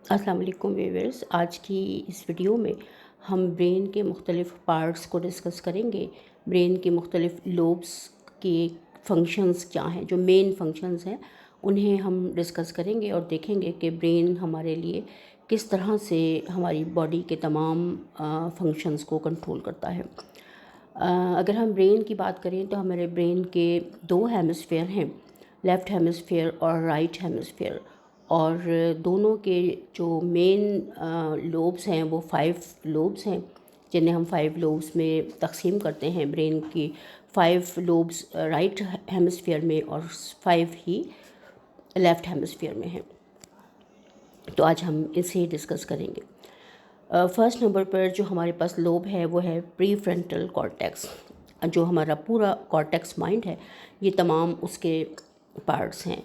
السلام علیکم ویورز، آج کی اس ویڈیو میں ہم برین کے مختلف پارٹس کو ڈسکس کریں گے۔ برین کے مختلف لوبس کے فنکشنز کیا ہیں، جو مین فنکشنز ہیں انہیں ہم ڈسکس کریں گے اور دیکھیں گے کہ برین ہمارے لیے کس طرح سے ہماری باڈی کے تمام فنکشنز کو کنٹرول کرتا ہے۔ اگر ہم برین کی بات کریں تو ہمارے برین کے دو ہیمسفیئر ہیں، لیفٹ ہیمسفیئر اور رائٹ ہیمسفیئر، اور دونوں کے جو مین لوبس ہیں وہ 5 لوبس ہیں، جنہیں ہم 5 لوبس میں تقسیم کرتے ہیں۔ برین کی 5 لوبس رائٹ ہیمسفیئر میں اور 5 ہی لیفٹ ہیمسفیئر میں ہیں، تو آج ہم اسے ڈسکس کریں گے۔ فرسٹ نمبر پر جو ہمارے پاس لوب ہے وہ ہے پری فرنٹل کارٹیکس، جو ہمارا پورا کارٹیکس مائنڈ ہے، یہ تمام اس کے پارٹس ہیں۔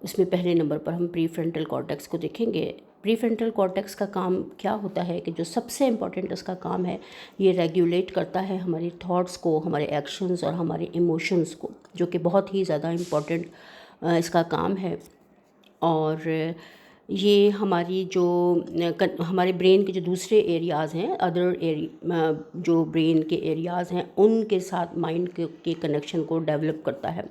اس میں پہلے نمبر پر ہم پری فرنٹل کارٹیکس کو دیکھیں گے۔ پری فرنٹل کارٹیکس کا کام کیا ہوتا ہے کہ جو سب سے امپورٹنٹ اس کا کام ہے، یہ ریگولیٹ کرتا ہے ہماری تھاٹس کو، ہمارے ایکشنز اور ہمارے ایموشنز کو، جو کہ بہت ہی زیادہ امپورٹنٹ اس کا کام ہے۔ اور یہ ہماری جو ہمارے برین کے جو دوسرے ایریاز ہیں، جو برین کے ایریاز ہیں، ان کے ساتھ مائنڈ کے کنیکشن کو ڈیولپ کرتا ہے،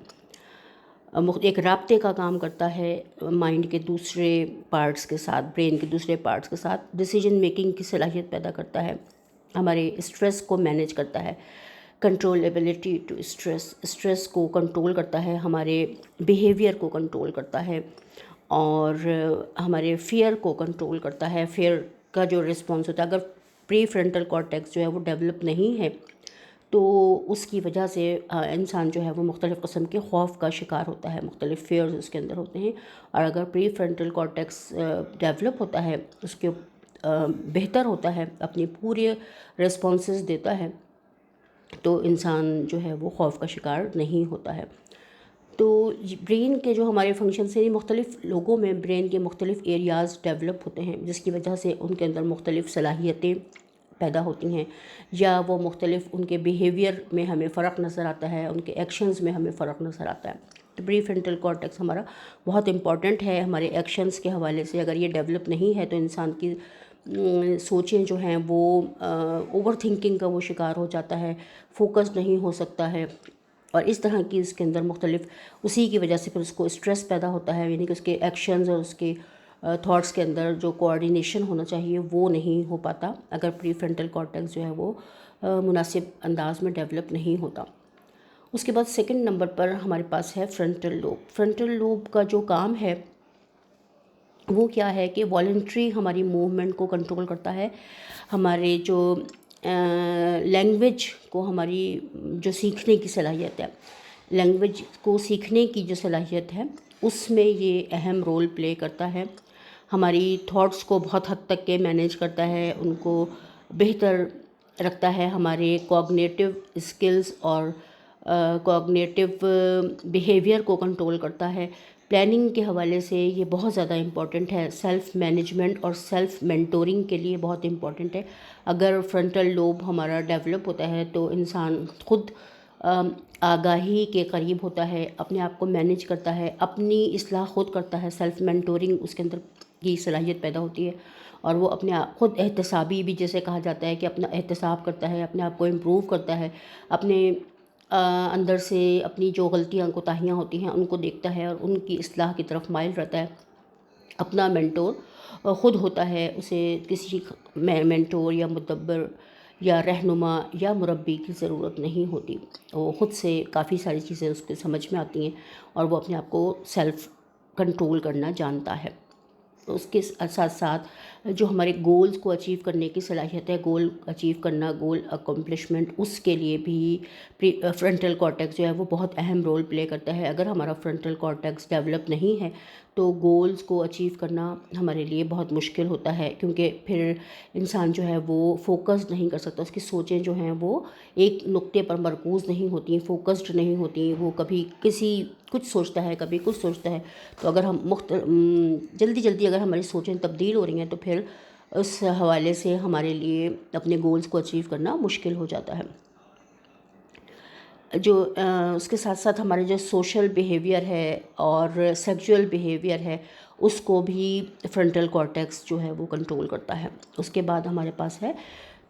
ایک رابطے کا کام کرتا ہے مائنڈ کے دوسرے پارٹس کے ساتھ، برین کے دوسرے پارٹس کے ساتھ، ڈیسیجن میکنگ کی صلاحیت پیدا کرتا ہے، ہمارے اسٹریس کو مینیج کرتا ہے، کنٹرول ٹو اسٹریس کو کنٹرول کرتا ہے، ہمارے بیہیویئر کو کنٹرول کرتا ہے، اور ہمارے فیئر کو کنٹرول کرتا ہے۔ فیئر کا جو رسپانس ہوتا ہے، اگر پری فرنٹل کارٹیکس جو ہے وہ ڈیولپ نہیں ہے تو اس کی وجہ سے انسان جو ہے وہ مختلف قسم کے خوف کا شکار ہوتا ہے، مختلف فیئرز اس کے اندر ہوتے ہیں۔ اور اگر پری فرنٹل کارٹیکس ڈیولپ ہوتا ہے، اس کے بہتر ہوتا ہے، اپنی پورے ریسپانسز دیتا ہے، تو انسان جو ہے وہ خوف کا شکار نہیں ہوتا ہے۔ تو برین کے جو ہمارے فنکشنز ہیں، مختلف لوگوں میں برین کے مختلف ایریاز ڈیولپ ہوتے ہیں، جس کی وجہ سے ان کے اندر مختلف صلاحیتیں پیدا ہوتی ہیں، یا وہ مختلف ان کے بیہیویئر میں ہمیں فرق نظر آتا ہے، ان کے ایکشنز میں ہمیں فرق نظر آتا ہے۔ تو پری فرنٹل کارٹیکس ہمارا بہت امپورٹنٹ ہے ہمارے ایکشنز کے حوالے سے۔ اگر یہ ڈیولپ نہیں ہے تو انسان کی سوچیں جو ہیں وہ اوور تھنکنگ کا وہ شکار ہو جاتا ہے، فوکس نہیں ہو سکتا ہے، اور اس طرح کی اس کے اندر مختلف، اسی کی وجہ سے پھر اس کو اسٹریس پیدا ہوتا ہے، یعنی کہ اس کے ایکشنز اور اس کے تھاٹس کے اندر جو کوآرڈینیشن ہونا چاہیے وہ نہیں ہو پاتا، اگر پری فرنٹل کارٹیکس جو ہے وہ مناسب انداز میں ڈیولپ نہیں ہوتا۔ اس کے بعد سیکنڈ نمبر پر ہمارے پاس ہے فرنٹل لوب۔ فرنٹل لوب کا جو کام ہے وہ کیا ہے کہ والنٹری ہماری موومنٹ کو کنٹرول کرتا ہے، ہمارے جو لینگویج کو، ہماری جو سیکھنے کی صلاحیت ہے، لینگویج کو سیکھنے کی جو صلاحیت ہے، اس میں یہ اہم رول پلے کرتا ہے۔ ہماری تھاٹس کو بہت حد تک کے مینیج کرتا ہے، ان کو بہتر رکھتا ہے، ہمارے کوگنیٹو اسکلز اور کوگنیٹو بیہیویئر کو کنٹرول کرتا ہے۔ پلاننگ کے حوالے سے یہ بہت زیادہ امپورٹنٹ ہے، سیلف مینجمنٹ اور سیلف مینٹورنگ کے لیے بہت امپورٹنٹ ہے۔ اگر فرنٹل لوب ہمارا ڈیولپ ہوتا ہے تو انسان خود آگاہی کے قریب ہوتا ہے، اپنے آپ کو مینیج کرتا ہے، اپنی اصلاح خود کرتا ہے، سیلف مینٹورنگ اس کے اندر کی صلاحیت پیدا ہوتی ہے، اور وہ اپنے خود احتسابی بھی جیسے کہا جاتا ہے کہ اپنا احتساب کرتا ہے، اپنے آپ کو امپروو کرتا ہے، اپنے اندر سے اپنی جو غلطیاں کوتاہیاں ہوتی ہیں ان کو دیکھتا ہے اور ان کی اصلاح کی طرف مائل رہتا ہے۔ اپنا مینٹور خود ہوتا ہے، اسے کسی مینٹور یا مدبر یا رہنما یا مربی کی ضرورت نہیں ہوتی، وہ خود سے کافی ساری چیزیں اس کے سمجھ میں آتی ہیں، اور وہ اپنے آپ کو سیلف کنٹرول کرنا جانتا ہے۔ اس کے ساتھ ساتھ جو ہمارے گولز کو اچیو کرنے کی صلاحیت ہے، گول اچیو کرنا، گول اکمپلشمنٹ، اس کے لیے بھی فرنٹل کارٹیکس جو ہے وہ بہت اہم رول پلے کرتا ہے۔ اگر ہمارا فرنٹل کارٹیکس ڈیولپ نہیں ہے تو گولز کو اچیو کرنا ہمارے لیے بہت مشکل ہوتا ہے، کیونکہ پھر انسان جو ہے وہ فوکس نہیں کر سکتا، اس کی سوچیں جو ہیں وہ ایک نقطے پر مرکوز نہیں ہوتی، فوکسڈ نہیں ہوتی، وہ کبھی کچھ سوچتا ہے، کبھی کچھ سوچتا ہے۔ تو اگر ہم جلدی اگر ہماری سوچیں تبدیل ہو رہی ہیں تو پھر اس حوالے سے ہمارے لیے اپنے گولز کو اچیو کرنا مشکل ہو جاتا ہے۔ جو اس کے ساتھ ساتھ ہمارے جو سوشل بیہیویئر ہے اور سیکچول بیہیویئر ہے، اس کو بھی فرنٹل کارٹیکس جو ہے وہ کنٹرول کرتا ہے۔ اس کے بعد ہمارے پاس ہے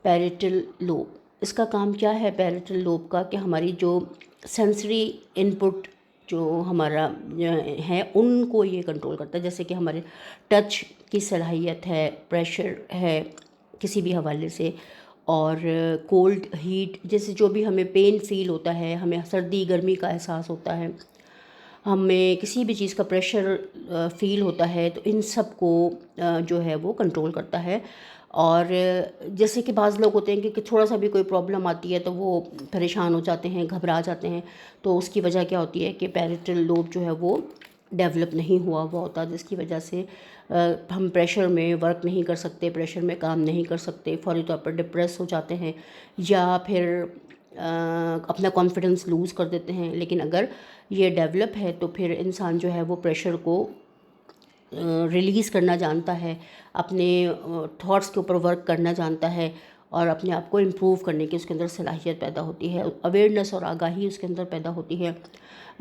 پیریٹل لوب۔ اس کا کام کیا ہے پیریٹل لوب کا، کہ ہماری جو سینسری انپٹ جو ہمارا ہے ان کو یہ کنٹرول کرتا ہے، جیسے کہ ہمارے ٹچ کی صلاحیت ہے، پریشر ہے کسی بھی حوالے سے، اور کولڈ ہیٹ، جیسے جو بھی ہمیں پین فیل ہوتا ہے، ہمیں سردی گرمی کا احساس ہوتا ہے، ہمیں کسی بھی چیز کا پریشر فیل ہوتا ہے، تو ان سب کو جو ہے وہ کنٹرول کرتا ہے۔ اور جیسے کہ بعض لوگ ہوتے ہیں کہ تھوڑا سا بھی کوئی پرابلم آتی ہے تو وہ پریشان ہو جاتے ہیں، گھبرا جاتے ہیں، تو اس کی وجہ کیا ہوتی ہے کہ پیریٹل لوب جو ہے وہ ڈیولپ نہیں ہوا ہوتا، جس کی وجہ سے ہم پریشر میں ورک نہیں کر سکتے، پریشر میں کام نہیں کر سکتے، فوری طور پر ڈپریس ہو جاتے ہیں، یا پھر اپنا کانفیڈنس لوز کر دیتے ہیں۔ لیکن اگر یہ ڈیولپ ہے تو پھر انسان جو ہے وہ پریشر کو ریلیز کرنا جانتا ہے، اپنے تھاٹس کے اوپر ورک کرنا جانتا ہے، اور اپنے آپ کو امپروو کرنے کی اس کے اندر صلاحیت پیدا ہوتی ہے، اویئرنیس اور آگاہی اس کے اندر پیدا ہوتی ہے،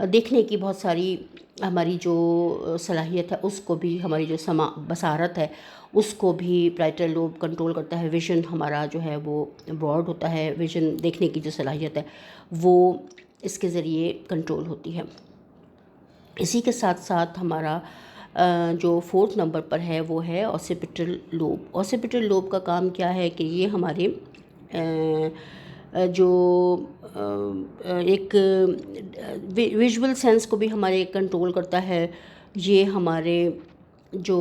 دیکھنے کی بہت ساری ہماری جو صلاحیت ہے اس کو بھی، ہماری جو بصارت ہے اس کو بھی پیریٹل لوب کنٹرول کرتا ہے۔ ویژن ہمارا جو ہے وہ براڈ ہوتا ہے، ویژن دیکھنے کی جو صلاحیت ہے وہ اس کے ذریعے کنٹرول ہوتی ہے۔ اسی کے ساتھ ساتھ ہمارا جو 4 نمبر پر ہے وہ ہے اوسیپیٹل لوب۔ اوسیپیٹل لوب کا کام کیا ہے کہ یہ ہمارے جو ایک ویژول سینس کو بھی ہمارے کنٹرول کرتا ہے، یہ ہمارے جو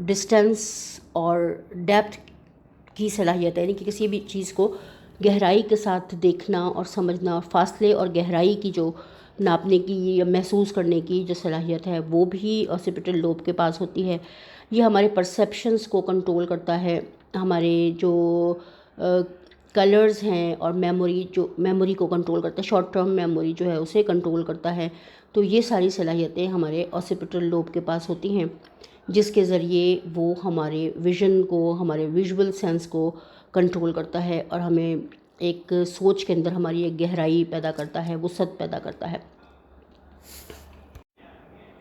ڈسٹینس اور ڈیپتھ کی صلاحیت ہے، یعنی کہ کسی بھی چیز کو گہرائی کے ساتھ دیکھنا اور سمجھنا، اور فاصلے اور گہرائی کی جو ناپنے کی یا محسوس کرنے کی جو صلاحیت ہے وہ بھی اوسیپیٹل لوب کے پاس ہوتی ہے۔ یہ ہمارے پرسیپشنز کو کنٹرول کرتا ہے، ہمارے جو کلرز ہیں، اور میموری کو کنٹرول کرتا ہے، شارٹ ٹرم میموری جو ہے اسے کنٹرول کرتا ہے۔ تو یہ ساری صلاحیتیں ہمارے اوسیپیٹل لوب کے پاس ہوتی ہیں، جس کے ذریعے وہ ہمارے ویژن کو، ہمارے ویژول سینس کو کنٹرول کرتا ہے، اور ہمیں ایک سوچ کے اندر ہماری ایک گہرائی پیدا کرتا ہے، وسعت پیدا کرتا ہے۔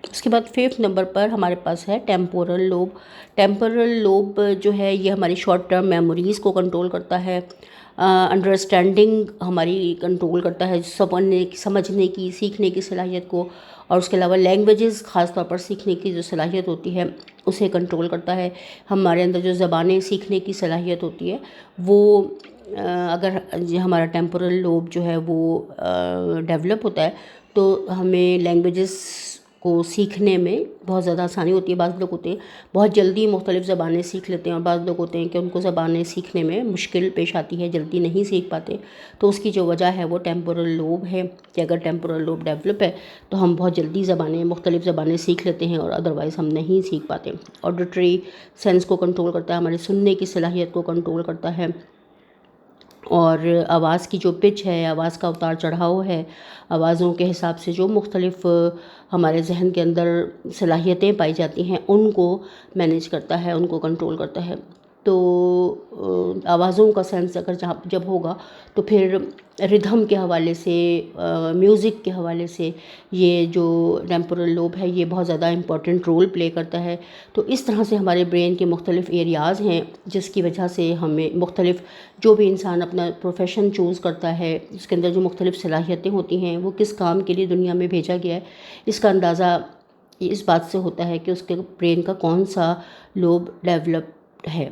اس کے بعد 5 نمبر پر ہمارے پاس ہے ٹیمپورل لوب۔ ٹیمپورل لوب جو ہے یہ ہماری شارٹ ٹرم میموریز کو کنٹرول کرتا ہے، انڈرسٹینڈنگ ہماری کنٹرول کرتا ہے، سمجھنے کی، سیکھنے کی صلاحیت کو، اور اس کے علاوہ لینگویجز خاص طور پر سیکھنے کی جو صلاحیت ہوتی ہے اسے کنٹرول کرتا ہے۔ ہمارے اندر جو زبانیں سیکھنے کی صلاحیت ہوتی ہے وہ اگر ہمارا ٹیمپورل لوب جو ہے وہ ڈیولپ ہوتا ہے تو ہمیں لینگویجز کو سیکھنے میں بہت زیادہ آسانی ہوتی ہے۔ بعض لوگ ہوتے ہیں بہت جلدی مختلف زبانیں سیکھ لیتے ہیں، اور بعض لوگ ہوتے ہیں کہ ان کو زبانیں سیکھنے میں مشکل پیش آتی ہے، جلدی نہیں سیکھ پاتے۔ تو اس کی جو وجہ ہے وہ ٹیمپورل لوب ہے، کہ اگر ٹیمپورل لوب ڈیولپ ہے تو ہم بہت جلدی مختلف زبانیں سیکھ لیتے ہیں، اور ادروائز ہم نہیں سیکھ پاتے۔ آڈیٹری سینس کو کنٹرول کرتا ہے، ہمارے سننے کی صلاحیت کو کنٹرول کرتا ہے، اور آواز کی جو پچ ہے، آواز کا اتار چڑھاؤ ہے، آوازوں کے حساب سے جو مختلف ہمارے ذہن کے اندر صلاحیتیں پائی جاتی ہیں ان کو مینیج کرتا ہے، ان کو کنٹرول کرتا ہے۔ تو آوازوں کا سینس اگر جب ہوگا تو پھر ردھم کے حوالے سے، میوزک کے حوالے سے یہ جو ٹیمپورل لوب ہے یہ بہت زیادہ امپورٹنٹ رول پلے کرتا ہے۔ تو اس طرح سے ہمارے برین کے مختلف ایریاز ہیں، جس کی وجہ سے ہمیں مختلف جو بھی انسان اپنا پروفیشن چوز کرتا ہے، اس کے اندر جو مختلف صلاحیتیں ہوتی ہیں، وہ کس کام کے لیے دنیا میں بھیجا گیا ہے، اس کا اندازہ اس بات سے ہوتا ہے کہ اس کے برین کا کون سا لوب ڈیولپڈ ہے۔